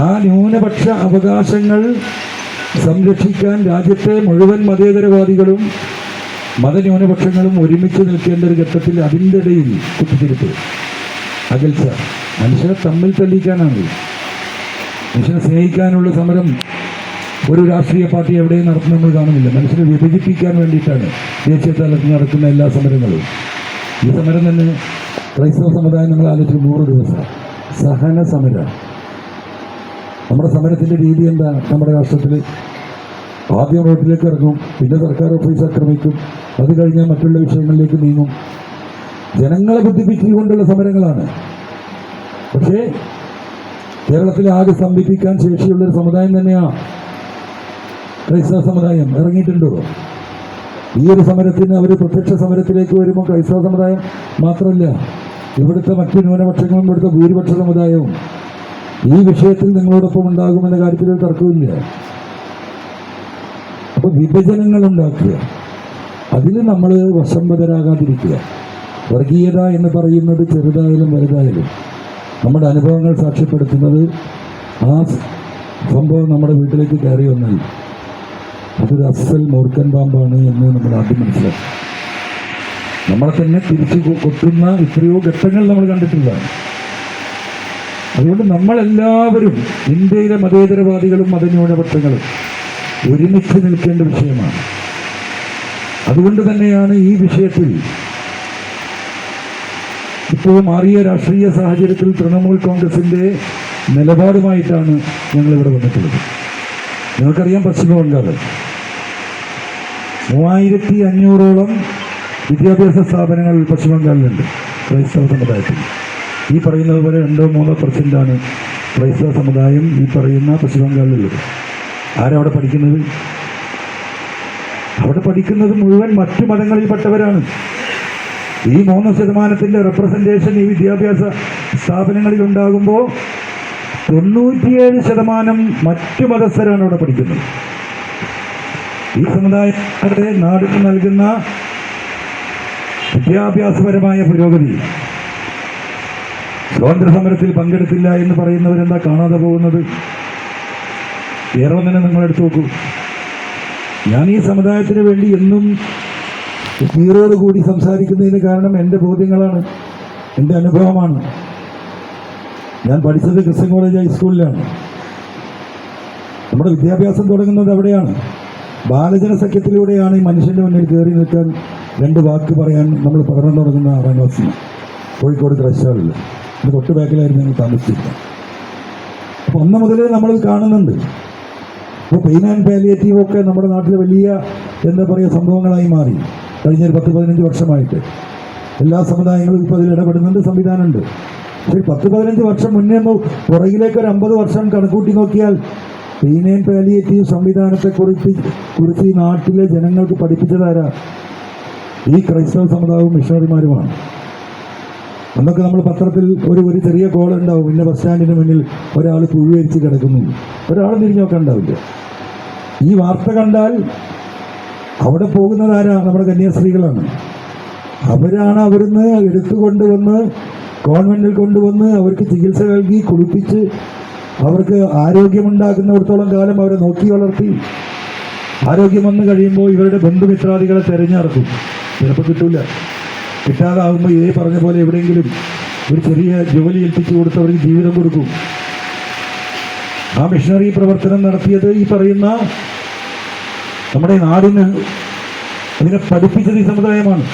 ആ ന്യൂനപക്ഷ അവകാശങ്ങൾ സംരക്ഷിക്കാൻ രാജ്യത്തെ മുഴുവൻ മതേതരവാദികളും മതന്യൂനപക്ഷങ്ങളും ഒരുമിച്ച് നിൽക്കേണ്ട ഒരു ഘട്ടത്തിൽ അതിൻ്റെ ഇടയിൽ കുത്തിത്തിരിപ്പ്, അകൽച്ച, മനുഷ്യരെ തമ്മിൽ തല്ലിക്കാനാണ്. മനുഷ്യനെ സ്നേഹിക്കാനുള്ള സമരം ഒരു രാഷ്ട്രീയ പാർട്ടി എവിടെയും നടത്തുന്ന നമ്മൾ കാണുന്നില്ല. മനുഷ്യരെ വിഭജിപ്പിക്കാൻ വേണ്ടിയിട്ടാണ് ദേശീയ തലത്തിൽ നടക്കുന്ന എല്ലാ സമരങ്ങളും. ഈ സമരം തന്നെ ക്രൈസ്തവ സമുദായം നമ്മൾ ആലോചിച്ച് 100 ദിവസം സഹന സമരം. നമ്മുടെ സമരത്തിൻ്റെ രീതി എന്താ? നമ്മുടെ രാഷ്ട്രത്തിൽ ആദ്യം റോഡിലേക്ക് ഇറങ്ങും, പിന്നെ സർക്കാർ ഓഫീസ് ആക്രമിക്കും, അത് കഴിഞ്ഞാൽ മറ്റുള്ള വിഷയങ്ങളിലേക്ക് നീങ്ങും. ജനങ്ങളെ ബുദ്ധിപ്പിച്ചുകൊണ്ടുള്ള സമരങ്ങളാണ്. പക്ഷേ കേരളത്തിൽ ആകെ സ്തംഭിപ്പിക്കാൻ ശേഷിയുള്ളൊരു സമുദായം തന്നെയാണ് ക്രൈസ്തവ സമുദായം. ഇറങ്ങിയിട്ടുണ്ടോ? ഈ ഒരു സമരത്തിന് അവർ പ്രത്യക്ഷ സമരത്തിലേക്ക് വരുമ്പോൾ ക്രൈസ്തവ സമുദായം മാത്രമല്ല, ഇവിടുത്തെ മറ്റു ന്യൂനപക്ഷങ്ങളും ഇവിടുത്തെ ഭൂരിപക്ഷ സമുദായവും ഈ വിഷയത്തിൽ നിങ്ങളോടൊപ്പം ഉണ്ടാകുമെന്ന കാര്യത്തിൽ ഒരു തർക്കമില്ല. അപ്പോൾ വിഭജനങ്ങൾ ഉണ്ടാക്കുക, അതിൽ നമ്മൾ വശംവദരാകാതിരിക്കുക. വർഗീയത എന്ന് പറയുന്നത് ചെറുതായാലും വലുതായാലും നമ്മുടെ അനുഭവങ്ങൾ സാക്ഷ്യപ്പെടുത്തുന്നത് ആ സംഭവം നമ്മുടെ വീട്ടിലേക്ക് കയറി വന്നാൽ അതൊരു അസൽ മൂർഖൻ പാമ്പാണ് എന്ന് നമ്മൾ ആദ്യം മനസ്സിലാക്കി. നമ്മളെ തന്നെ തിരിച്ചു കൊട്ടുന്ന എത്രയോ ഘട്ടങ്ങൾ നമ്മൾ കണ്ടിട്ടുള്ളതാണ്. അതുകൊണ്ട് നമ്മളെല്ലാവരും ഇന്ത്യയിലെ മതേതരവാദികളും മതന്യൂനപക്ഷങ്ങളും ഒരുമിച്ച് നിൽക്കേണ്ട വിഷയമാണ്. അതുകൊണ്ട് തന്നെയാണ് ഈ വിഷയത്തിൽ ഇപ്പോൾ മാറിയ രാഷ്ട്രീയ സാഹചര്യത്തിൽ തൃണമൂൽ കോൺഗ്രസിൻ്റെ നിലപാടുമായിട്ടാണ് ഞങ്ങളിവിടെ വന്നിട്ടുള്ളത്. നിങ്ങൾക്കറിയാം, പശ്ചിമ ബംഗാൾ 3500ഓളം വിദ്യാഭ്യാസ സ്ഥാപനങ്ങൾ പശ്ചിമ ബംഗാളിലുണ്ട് ക്രൈസ്തവ സമുദായത്തിൽ. ഈ പറയുന്നത് പോലെ 2-3% ക്രൈസ്തവ സമുദായം ഈ പറയുന്ന പശ്ചിമ ബംഗാളിലുള്ളത്. ആരവിടെ പഠിക്കുന്നത്? അവിടെ പഠിക്കുന്നത് മുഴുവൻ മറ്റു മതങ്ങളിൽപ്പെട്ടവരാണ്. ഈ 3% റെപ്രസെൻറ്റേഷൻ ഈ വിദ്യാഭ്യാസ സ്ഥാപനങ്ങളിൽ ഉണ്ടാകുമ്പോൾ 97% മറ്റു മതസ്ഥരാണ് അവിടെ പഠിക്കുന്നത്. ഈ സമുദായത്തെ നാടിന് നൽകുന്ന വിദ്യാഭ്യാസപരമായ പുരോഗതി, സ്വാതന്ത്ര്യ സമരത്തിൽ പങ്കെടുത്തില്ല എന്ന് പറയുന്നവരെന്താ കാണാതെ പോകുന്നത്? കേരളം തന്നെ നിങ്ങളെടുത്ത് നോക്കൂ. ഞാൻ ഈ സമുദായത്തിന് വേണ്ടി എന്നും ഹീറോട് കൂടി സംസാരിക്കുന്നതിന് കാരണം എൻ്റെ ബോധ്യങ്ങളാണ്, എൻ്റെ അനുഭവമാണ്. ഞാൻ പഠിച്ചത് ക്രിസ്ത്യൻ കോളേജ് ഹൈസ്കൂളിലാണ്. നമ്മുടെ വിദ്യാഭ്യാസം തുടങ്ങുന്നത് അവിടെയാണ്. ബാലജന സഖ്യത്തിലൂടെയാണ് ഈ മനുഷ്യൻ്റെ മുന്നിൽ കയറി നിൽക്കാൻ 2 വാക്ക് പറയാൻ നമ്മൾ പഠനം തുടങ്ങുന്ന 6ാം ക്ലാസ്സിൽ കോഴിക്കോട് ക്രൈസ്തവരിൽ. ഇത് തൊട്ട് ബാക്കിലായിരുന്നു ഞങ്ങൾ താമസിച്ചിരുന്നത്. അപ്പോൾ 1 മുതലേ നമ്മൾ കാണുന്നുണ്ട്. ഇപ്പോൾ പെയിൻ ആൻഡ് പാലിയേറ്റീവ് ഒക്കെ നമ്മുടെ നാട്ടിൽ വലിയ എന്താ പറയുക സംഭവങ്ങളായി മാറി. കഴിഞ്ഞ 10-15 വർഷമായിട്ട് എല്ലാ സമുദായങ്ങളും ഇപ്പോൾ അതിൽ ഇടപെടുന്നുണ്ട്, സംവിധാനമുണ്ട്. പക്ഷേ 10-15 വർഷം മുന്നേ പുറകിലേക്ക് ഒരു 50 വർഷം കണക്കൂട്ടി നോക്കിയാൽ പെയിൻ ആൻഡ് പാലിയേറ്റീവ് സംവിധാനത്തെക്കുറിച്ച് ഈ നാട്ടിലെ ജനങ്ങൾക്ക് പഠിപ്പിച്ചതാരാ? ഈ ക്രൈസ്തവ സമുദായവും മിഷണറിമാരുമാണ്. അന്നൊക്കെ നമ്മൾ പത്രത്തിൽ ഒരു ചെറിയ കോൾ ഉണ്ടാവും, ഇന്ന ബസ് സ്റ്റാൻഡിന് മുന്നിൽ ഒരാൾ പുഴുവരിച്ച് കിടക്കുന്നു, ഒരാൾ തിരിഞ്ഞു നോക്കാൻ ഉണ്ടാവില്ല. ഈ വാർത്ത കണ്ടാൽ അവിടെ പോകുന്നതാരാ? നമ്മുടെ കന്യാസ്ത്രീകളാണ്. അവരാണ് അവിടുന്ന് എടുത്തുകൊണ്ടുവന്ന് കോൺവെന്റിൽ കൊണ്ടുവന്ന് അവർക്ക് ചികിത്സ നൽകി കുളിപ്പിച്ച് അവർക്ക് ആരോഗ്യമുണ്ടാക്കുന്നിടത്തോളം കാലം അവരെ നോക്കി വളർത്തി. ആരോഗ്യം വന്നു കഴിയുമ്പോൾ ഇവരുടെ ബന്ധുമിത്രാദികളെ തിരഞ്ഞെടുക്കും. ചിലപ്പോൾ കിട്ടൂല. കിട്ടാതാകുമ്പോൾ ഇതേ പറഞ്ഞ പോലെ എവിടെയെങ്കിലും ഒരു ചെറിയ ജോലി ഏൽപ്പിച്ചു കൊടുത്ത് അവർക്ക് ജീവിതം കൊടുക്കും. ആ മിഷണറി പ്രവർത്തനം നടത്തിയത് ഈ പറയുന്ന നമ്മുടെ നാടിന് അതിനെ പഠിപ്പിച്ചത് ഈ സമുദായമാണ്.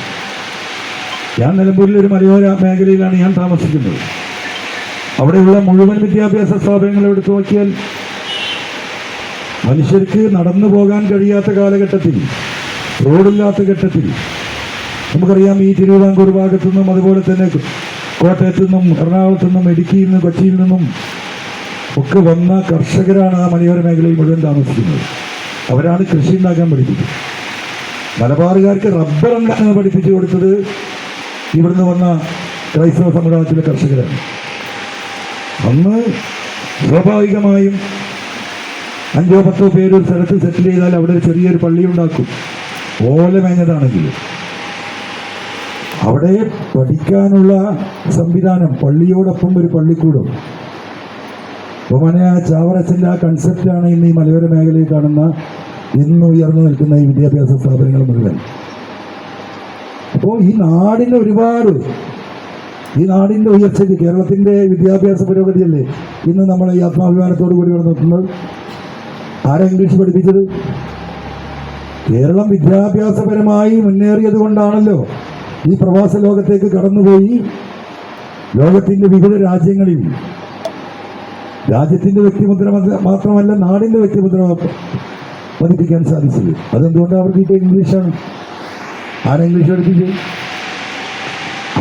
ഞാൻ നിലമ്പൂരിലെ ഒരു മലയോര മേഖലയിലാണ് ഞാൻ താമസിക്കുന്നത്. അവിടെയുള്ള മുഴുവൻ വിദ്യാഭ്യാസ സ്ഥാപനങ്ങൾ എടുത്തു നോക്കിയാൽ മനുഷ്യർക്ക് നടന്നു പോകാൻ കഴിയാത്ത കാലഘട്ടത്തിൽ, റോഡില്ലാത്ത ഘട്ടത്തിൽ, നമുക്കറിയാം ഈ തിരുവിതാംകൂർ ഭാഗത്തു നിന്നും അതുപോലെ തന്നെ കോട്ടയത്തു നിന്നും എറണാകുളത്തു നിന്നും ഇടുക്കിയിൽ നിന്നും കൊച്ചിയിൽ നിന്നും ഒക്കെ വന്ന കർഷകരാണ് ആ മലയോര മേഖലയിൽ മുഴുവൻ താമസിക്കുന്നത്. അവരാണ് കൃഷി ഉണ്ടാക്കാൻ പഠിപ്പിച്ചത്. മലബാറുകാർക്ക് റബ്ബർ ഉണ്ടാക്കാൻ പഠിപ്പിച്ചു കൊടുത്തത് ഇവിടുന്ന് വന്ന ക്രൈസ്തവ സമുദായത്തിലെ കർഷകരാണ്. അന്ന് സ്വാഭാവികമായും 5-10 പേര് ഒരു സ്ഥലത്ത് സെറ്റിൽ ചെയ്താൽ അവിടെ ഒരു ചെറിയൊരു പള്ളി ഉണ്ടാക്കും, ഓല മേഞ്ഞതാണെങ്കിൽ. അവിടെ പഠിക്കാനുള്ള സംവിധാനം, പള്ളിയോടൊപ്പം ഒരു പള്ളിക്കൂടം, ബഹുമാനായ ചാവറച്ചൻ്റെ ആ കൺസെപ്റ്റാണ് ഇന്ന് ഈ മലയോര മേഖലയിൽ കാണുന്ന ഇന്ന് ഉയർന്നു നിൽക്കുന്ന ഈ വിദ്യാഭ്യാസ സ്ഥാപനങ്ങൾ മുഴുവൻ. അപ്പോൾ ഈ നാടിന് ഒരുപാട്, ഈ നാടിൻ്റെ ഉയർച്ചയ്ക്ക്, കേരളത്തിൻ്റെ വിദ്യാഭ്യാസ പുരോഗതിയല്ലേ ഇന്ന് നമ്മൾ ഈ ആത്മാഭിമാനത്തോടു കൂടി ഇവിടെ നിർത്തുന്നത്. ആരാ ഇംഗ്ലീഷ് പഠിപ്പിച്ചത്? കേരളം വിദ്യാഭ്യാസപരമായി മുന്നേറിയത് കൊണ്ടാണല്ലോ ഈ പ്രവാസ ലോകത്തേക്ക് കടന്നുപോയി ലോകത്തിൻ്റെ വിവിധ രാജ്യങ്ങളിൽ രാജ്യത്തിൻ്റെ വ്യക്തിമുദ്ര മാത്രമല്ല നാടിൻ്റെ വ്യക്തിമുദ്ര പതിപ്പിക്കാൻ സാധിച്ചത്. അതെന്തുകൊണ്ട് അവർക്ക് ഇപ്പോൾ ഇംഗ്ലീഷാണ്. ആരാ ഇംഗ്ലീഷ് പഠിപ്പിച്ചത്?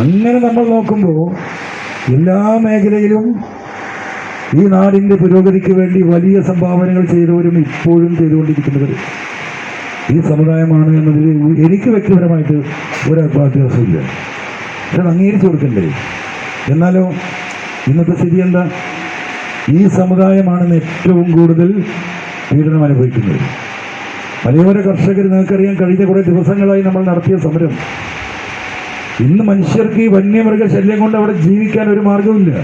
അങ്ങനെ നമ്മൾ നോക്കുമ്പോൾ എല്ലാ മേഖലയിലും ഈ നാടിൻ്റെ പുരോഗതിക്ക് വേണ്ടി വലിയ സംഭാവനകൾ ചെയ്തവരും ഇപ്പോഴും ചെയ്തുകൊണ്ടിരിക്കുന്നവർ ഈ സമുദായമാണ് എന്നതിൽ എനിക്ക് വ്യക്തിപരമായിട്ട് ഒരു അഭിപ്രായമില്ല. പക്ഷെ അത് അംഗീകരിച്ചു കൊടുക്കണ്ടേ? എന്നാലോ ഇന്നത്തെ സ്ഥിതി എന്താ? ഈ സമുദായമാണ് ഏറ്റവും കൂടുതൽ പീഡനം അനുഭവിക്കുന്നത്. മലയോര കർഷകർ, നിങ്ങൾക്കറിയാം, കഴിഞ്ഞ കുറേ ദിവസങ്ങളായി നമ്മൾ നടത്തിയ സമരം. ഇന്ന് മനുഷ്യർക്ക് ഈ വന്യമൃഗ ശല്യം കൊണ്ട് അവിടെ ജീവിക്കാൻ ഒരു മാർഗവുമില്ല.